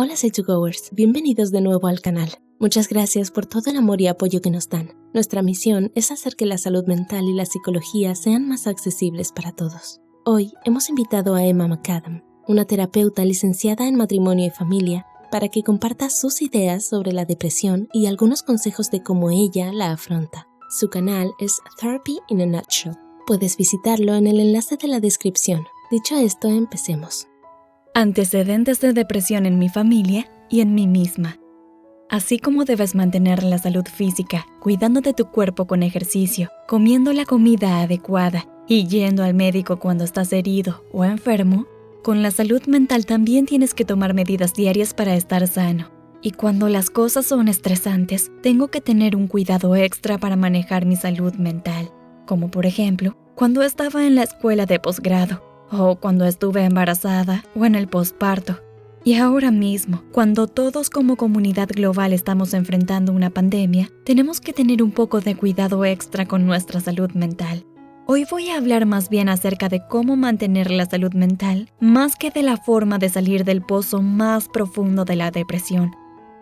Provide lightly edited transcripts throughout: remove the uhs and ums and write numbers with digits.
Hola Say2Goers, bienvenidos de nuevo al canal. Muchas gracias por todo el amor y apoyo que nos dan. Nuestra misión es hacer que la salud mental y la psicología sean más accesibles para todos. Hoy hemos invitado a Emma McAdam, una terapeuta licenciada en matrimonio y familia, para que comparta sus ideas sobre la depresión y algunos consejos de cómo ella la afronta. Su canal es Therapy in a Nutshell. Puedes visitarlo en el enlace de la descripción. Dicho esto, empecemos. Antecedentes de depresión en mi familia y en mí misma. Así como debes mantener la salud física, cuidando de tu cuerpo con ejercicio, comiendo la comida adecuada y yendo al médico cuando estás herido o enfermo, con la salud mental también tienes que tomar medidas diarias para estar sano. Y cuando las cosas son estresantes, tengo que tener un cuidado extra para manejar mi salud mental, como por ejemplo, cuando estaba en la escuela de posgrado, o cuando estuve embarazada o en el posparto. Y ahora mismo, cuando todos como comunidad global estamos enfrentando una pandemia, tenemos que tener un poco de cuidado extra con nuestra salud mental. Hoy voy a hablar más bien acerca de cómo mantener la salud mental, más que de la forma de salir del pozo más profundo de la depresión.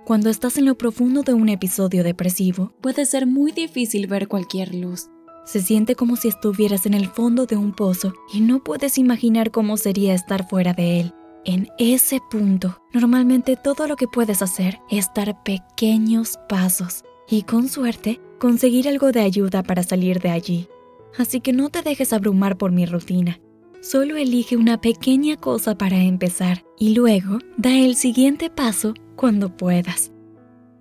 Cuando estás en lo profundo de un episodio depresivo, puede ser muy difícil ver cualquier luz. Se siente como si estuvieras en el fondo de un pozo y no puedes imaginar cómo sería estar fuera de él. En ese punto, normalmente todo lo que puedes hacer es dar pequeños pasos y, con suerte, conseguir algo de ayuda para salir de allí. Así que no te dejes abrumar por mi rutina. Solo elige una pequeña cosa para empezar y luego da el siguiente paso cuando puedas.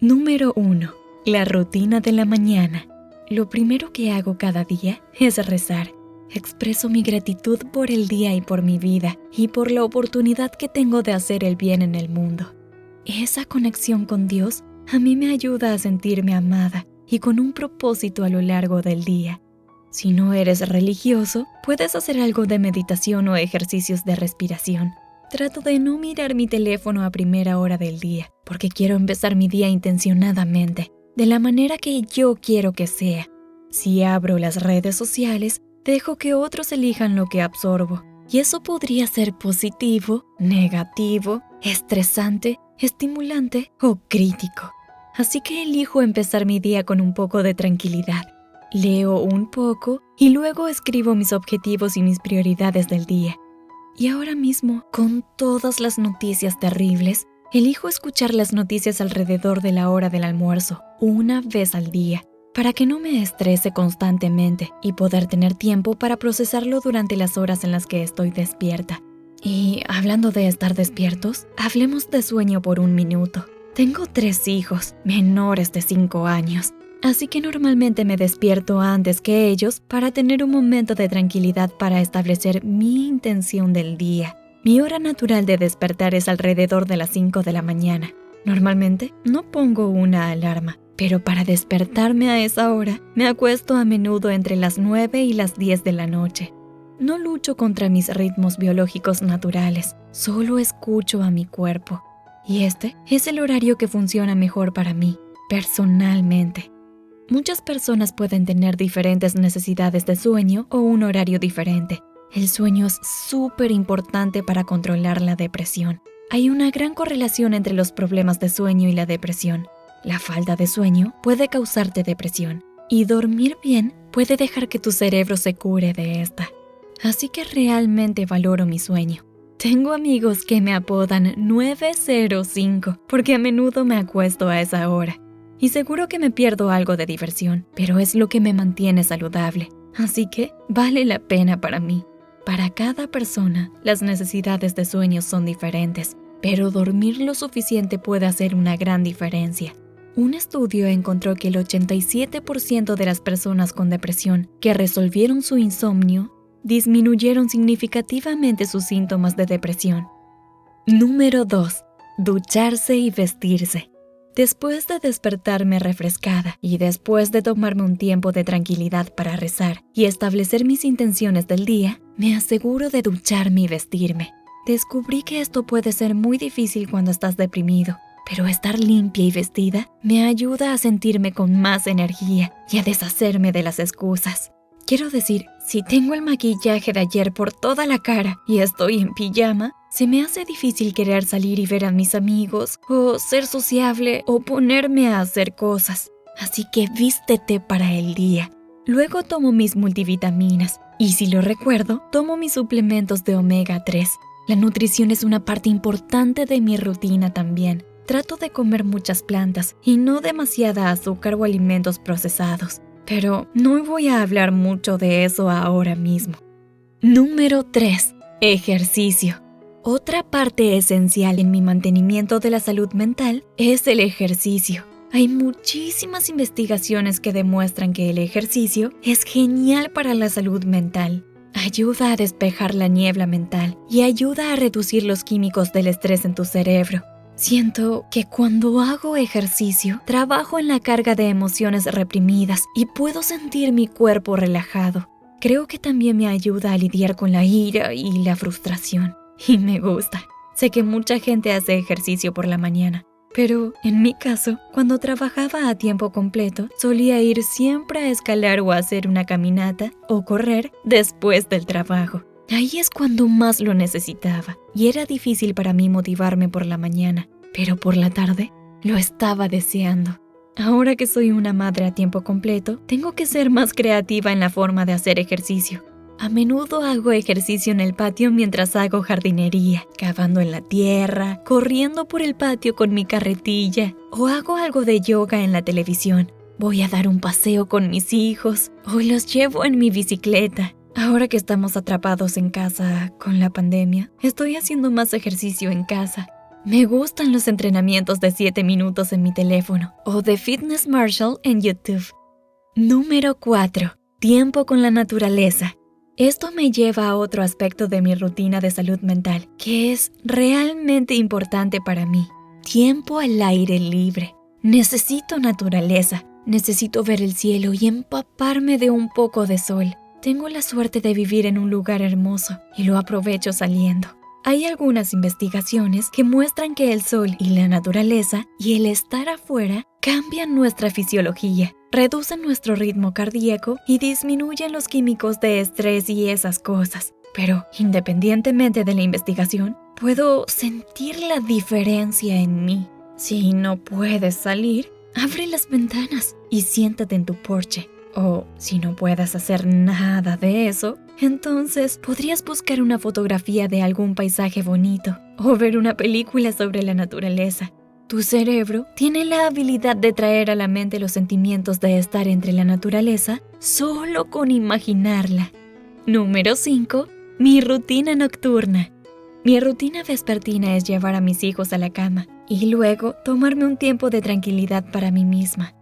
Número 1. La rutina de la mañana. Lo primero que hago cada día es rezar. Expreso mi gratitud por el día y por mi vida y por la oportunidad que tengo de hacer el bien en el mundo. Esa conexión con Dios a mí me ayuda a sentirme amada y con un propósito a lo largo del día. Si no eres religioso, puedes hacer algo de meditación o ejercicios de respiración. Trato de no mirar mi teléfono a primera hora del día, porque quiero empezar mi día intencionadamente, de la manera que yo quiero que sea. Si abro las redes sociales, dejo que otros elijan lo que absorbo, y eso podría ser positivo, negativo, estresante, estimulante o crítico. Así que elijo empezar mi día con un poco de tranquilidad. Leo un poco y luego escribo mis objetivos y mis prioridades del día. Y ahora mismo, con todas las noticias terribles, elijo escuchar las noticias alrededor de la hora del almuerzo, una vez al día, para que no me estrese constantemente y poder tener tiempo para procesarlo durante las horas en las que estoy despierta. Y hablando de estar despiertos, hablemos de sueño por un minuto. Tengo 3 hijos, menores de 5 años. Así que normalmente me despierto antes que ellos para tener un momento de tranquilidad para establecer mi intención del día. Mi hora natural de despertar es alrededor de las 5 de la mañana. Normalmente no pongo una alarma, pero para despertarme a esa hora me acuesto a menudo entre las 9 y las 10 de la noche. No lucho contra mis ritmos biológicos naturales, solo escucho a mi cuerpo. Y este es el horario que funciona mejor para mí, personalmente. Muchas personas pueden tener diferentes necesidades de sueño o un horario diferente. El sueño es súper importante para controlar la depresión. Hay una gran correlación entre los problemas de sueño y la depresión. La falta de sueño puede causarte depresión y dormir bien puede dejar que tu cerebro se cure de esta. Así que realmente valoro mi sueño. Tengo amigos que me apodan 905 porque a menudo me acuesto a esa hora. Y seguro que me pierdo algo de diversión, pero es lo que me mantiene saludable. Así que vale la pena para mí. Para cada persona, las necesidades de sueño son diferentes, pero dormir lo suficiente puede hacer una gran diferencia. Un estudio encontró que el 87% de las personas con depresión que resolvieron su insomnio disminuyeron significativamente sus síntomas de depresión. Número 2. Ducharse y vestirse. Después de despertarme refrescada y después de tomarme un tiempo de tranquilidad para rezar y establecer mis intenciones del día, me aseguro de ducharme y vestirme. Descubrí que esto puede ser muy difícil cuando estás deprimido, pero estar limpia y vestida me ayuda a sentirme con más energía y a deshacerme de las excusas. Quiero decir, si tengo el maquillaje de ayer por toda la cara y estoy en pijama, se me hace difícil querer salir y ver a mis amigos, o ser sociable, o ponerme a hacer cosas. Así que vístete para el día. Luego tomo mis multivitaminas, y si lo recuerdo, tomo mis suplementos de omega 3. La nutrición es una parte importante de mi rutina también. Trato de comer muchas plantas y no demasiada azúcar o alimentos procesados. Pero no voy a hablar mucho de eso ahora mismo. Número 3. Ejercicio. Otra parte esencial en mi mantenimiento de la salud mental es el ejercicio. Hay muchísimas investigaciones que demuestran que el ejercicio es genial para la salud mental. Ayuda a despejar la niebla mental y ayuda a reducir los químicos del estrés en tu cerebro. Siento que cuando hago ejercicio, trabajo en la carga de emociones reprimidas y puedo sentir mi cuerpo relajado. Creo que también me ayuda a lidiar con la ira y la frustración. Y me gusta. Sé que mucha gente hace ejercicio por la mañana. Pero, en mi caso, cuando trabajaba a tiempo completo, solía ir siempre a escalar o a hacer una caminata o correr después del trabajo. Ahí es cuando más lo necesitaba, y era difícil para mí motivarme por la mañana, pero por la tarde lo estaba deseando. Ahora que soy una madre a tiempo completo, tengo que ser más creativa en la forma de hacer ejercicio. A menudo hago ejercicio en el patio mientras hago jardinería, cavando en la tierra, corriendo por el patio con mi carretilla, o hago algo de yoga en la televisión. Voy a dar un paseo con mis hijos, o los llevo en mi bicicleta. Ahora que estamos atrapados en casa con la pandemia, estoy haciendo más ejercicio en casa. Me gustan los entrenamientos de 7 minutos en mi teléfono, o de Fitness Marshall en YouTube. Número 4. Tiempo con la naturaleza. Esto me lleva a otro aspecto de mi rutina de salud mental, que es realmente importante para mí. Tiempo al aire libre. Necesito naturaleza, necesito ver el cielo y empaparme de un poco de sol. Tengo la suerte de vivir en un lugar hermoso y lo aprovecho saliendo. Hay algunas investigaciones que muestran que el sol y la naturaleza y el estar afuera cambian nuestra fisiología, reducen nuestro ritmo cardíaco y disminuyen los químicos de estrés y esas cosas. Pero, independientemente de la investigación, puedo sentir la diferencia en mí. Si no puedes salir, abre las ventanas y siéntate en tu porche. O, si no puedes hacer nada de eso, entonces podrías buscar una fotografía de algún paisaje bonito o ver una película sobre la naturaleza. Tu cerebro tiene la habilidad de traer a la mente los sentimientos de estar entre la naturaleza solo con imaginarla. Número 5. Mi rutina nocturna. Mi rutina vespertina es llevar a mis hijos a la cama y luego tomarme un tiempo de tranquilidad para mí misma.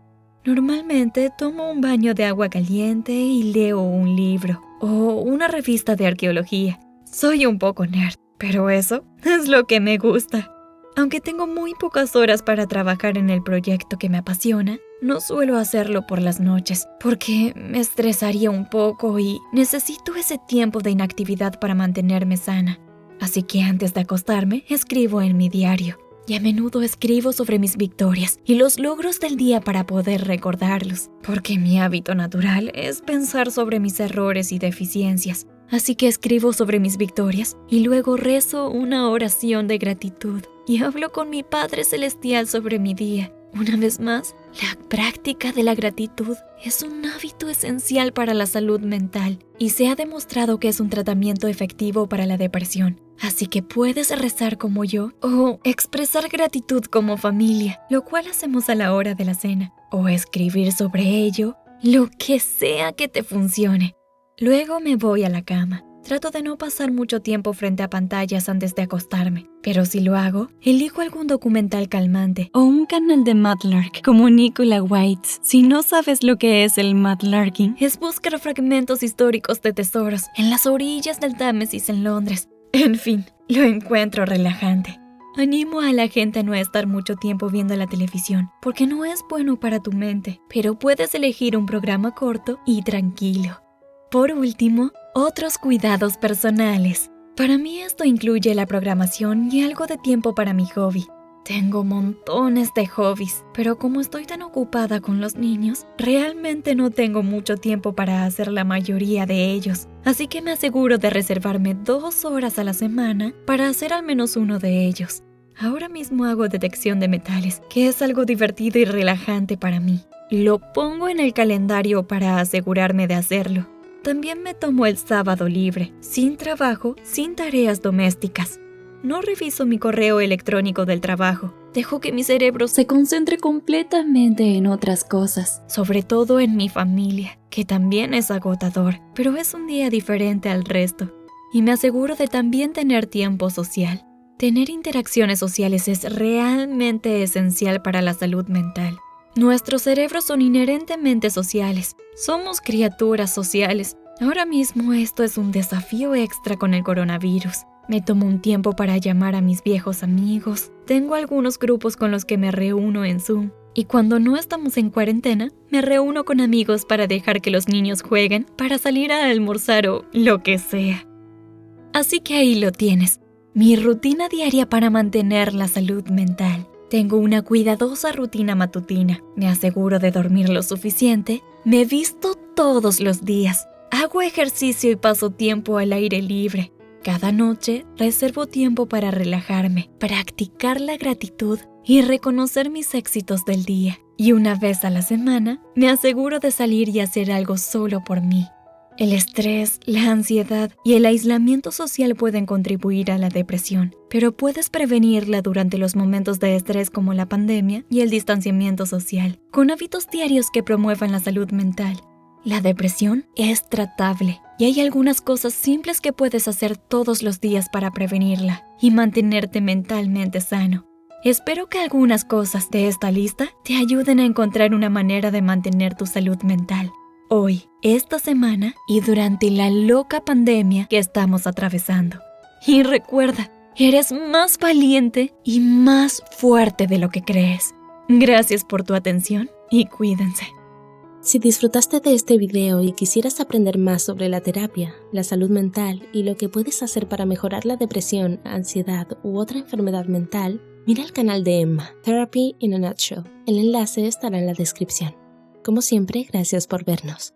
Normalmente tomo un baño de agua caliente y leo un libro o una revista de arqueología. Soy un poco nerd, pero eso es lo que me gusta. Aunque tengo muy pocas horas para trabajar en el proyecto que me apasiona, no suelo hacerlo por las noches, porque me estresaría un poco y necesito ese tiempo de inactividad para mantenerme sana. Así que antes de acostarme, escribo en mi diario. Y a menudo escribo sobre mis victorias y los logros del día para poder recordarlos, porque mi hábito natural es pensar sobre mis errores y deficiencias. Así que escribo sobre mis victorias y luego rezo una oración de gratitud y hablo con mi Padre Celestial sobre mi día. Una vez más, la práctica de la gratitud es un hábito esencial para la salud mental y se ha demostrado que es un tratamiento efectivo para la depresión. Así que puedes rezar como yo o expresar gratitud como familia, lo cual hacemos a la hora de la cena, o escribir sobre ello, lo que sea que te funcione. Luego me voy a la cama. Trato de no pasar mucho tiempo frente a pantallas antes de acostarme, pero si lo hago, elijo algún documental calmante o un canal de Mudlark como Nicola White's. Si no sabes lo que es el Mudlarking, es buscar fragmentos históricos de tesoros en las orillas del Támesis en Londres. En fin, lo encuentro relajante. Animo a la gente a no estar mucho tiempo viendo la televisión, porque no es bueno para tu mente, pero puedes elegir un programa corto y tranquilo. Por último, otros cuidados personales. Para mí esto incluye la programación y algo de tiempo para mi hobby. Tengo montones de hobbies, pero como estoy tan ocupada con los niños, realmente no tengo mucho tiempo para hacer la mayoría de ellos. Así que me aseguro de reservarme 2 horas a la semana para hacer al menos uno de ellos. Ahora mismo hago detección de metales, que es algo divertido y relajante para mí. Lo pongo en el calendario para asegurarme de hacerlo. También me tomo el sábado libre, sin trabajo, sin tareas domésticas. No reviso mi correo electrónico del trabajo. Dejo que mi cerebro se concentre completamente en otras cosas, sobre todo en mi familia, que también es agotador, pero es un día diferente al resto. Y me aseguro de también tener tiempo social. Tener interacciones sociales es realmente esencial para la salud mental. Nuestros cerebros son inherentemente sociales. Somos criaturas sociales. Ahora mismo esto es un desafío extra con el coronavirus. Me tomo un tiempo para llamar a mis viejos amigos. Tengo algunos grupos con los que me reúno en Zoom. Y cuando no estamos en cuarentena, me reúno con amigos para dejar que los niños jueguen, para salir a almorzar o lo que sea. Así que ahí lo tienes. Mi rutina diaria para mantener la salud mental. Tengo una cuidadosa rutina matutina. Me aseguro de dormir lo suficiente. Me visto todos los días. Hago ejercicio y paso tiempo al aire libre. Cada noche reservo tiempo para relajarme, practicar la gratitud y reconocer mis éxitos del día. Y una vez a la semana, me aseguro de salir y hacer algo solo por mí. El estrés, la ansiedad y el aislamiento social pueden contribuir a la depresión, pero puedes prevenirla durante los momentos de estrés como la pandemia y el distanciamiento social, con hábitos diarios que promuevan la salud mental. La depresión es tratable y hay algunas cosas simples que puedes hacer todos los días para prevenirla y mantenerte mentalmente sano. Espero que algunas cosas de esta lista te ayuden a encontrar una manera de mantener tu salud mental. Hoy, esta semana y durante la loca pandemia que estamos atravesando. Y recuerda, eres más valiente y más fuerte de lo que crees. Gracias por tu atención y cuídense. Si disfrutaste de este video y quisieras aprender más sobre la terapia, la salud mental y lo que puedes hacer para mejorar la depresión, ansiedad u otra enfermedad mental, mira el canal de Emma, Therapy in a Nutshell. El enlace estará en la descripción. Como siempre, gracias por vernos.